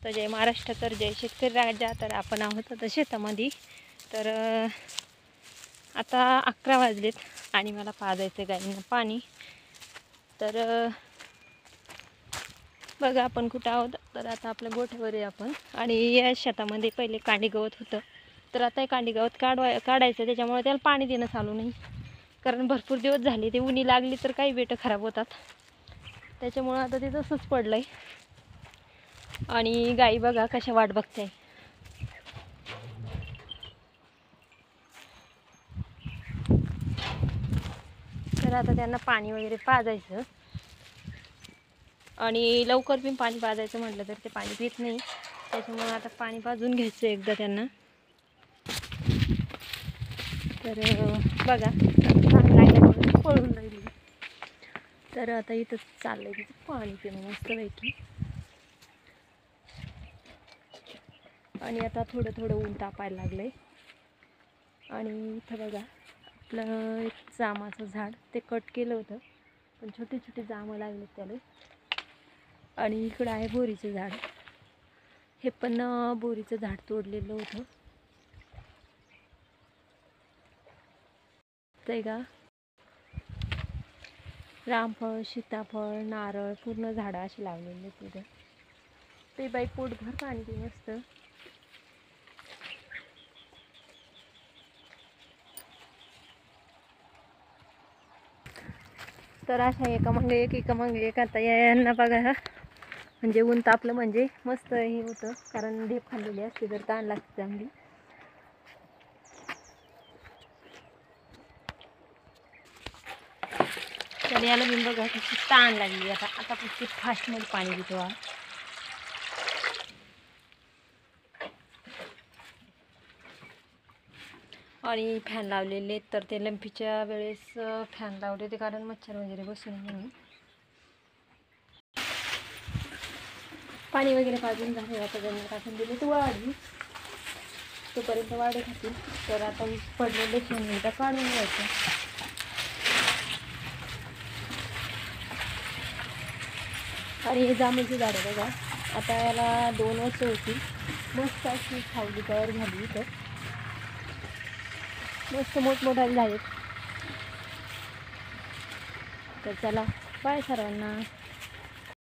तर जय महाराष्ट्र, तर जय शेतकरी राजा. तर आपण आहोत आता शेतामध्ये. तर आता 11 वाजलेत आणि मला पाजायचं गाईंना पाणी. तर बघा आपण कुठं आहोत. तर आता आपल्या गोठ्यावर आहे आपण. आणि या शेतामध्ये पहिले कांडी गवत होतं, तर आता हे कांडी गवत काढायचं. त्याच्यामुळे त्याला पाणी देणं चालू नाही, कारण भरपूर दिवस झाले ते उन्ही लागली तर काही बेटं खराब होतात. त्याच्यामुळं आता ते तसंच पडलं आहे. आणि गाई बघा कशा वाट बघते. तर आता त्यांना पाणी वगैरे पाजायचं. आणि लवकर पण पाणी पाजायचं म्हटलं तर ते पाणी पित नाही. त्याच्यामुळे आता पाणी पाजून घ्यायचं एकदा त्यांना. तर बघा लागल्यामुळे पळून राहिली. तर आता इथं चाललंय तिचं पाणी पिणं मस्तपैकी. आणि आता थोडं थोडं ऊन तापायला लागलंय. आणि इथं बघा आपलं एक जामाचं झाड, ते कट केलं होतं पण छोटी छोटी जामं लागले त्याला. आणि इकडं आहे बोरीचं झाड, हे पण बोरीचं झाड तोडलेलं होतं. ते का रामफळ, सीताफळ, नारळ पूर्ण झाडं अशी लावलेली तिथं. ते बाई पोटभर पाणी पिणं असतं. तर अशा एका मागे एक आता यांना बघा, म्हणजे ऊन तापलं म्हणजे मस्त हे होतं, कारण ढेप खाल्लेली असते तर ताण लागते चांगली. तर याला मी बघा कशी ताण लागली. आता किती फास्टमध्ये पाणी देतो. आणि फॅन लावलेले, तर ते लंपीच्या वेळेस फॅन लावले ते कारण मच्छर वगैरे बसू नये म्हणून. पाणी वगैरे पाजून झाले. आता त्यांना टाकून दिले तर वाढली, तोपर्यंत वाढत होती. तर आता पडलेले शेण एकदा काढून घ्यायचं. आणि हे जांभूळची झाडं बघा, आता याला 2 वर्ष होती. मस्त अशी सावली तयार झाली. तर मस्त मोठमोठाले झालेत. तर चला बाय सर्वांना.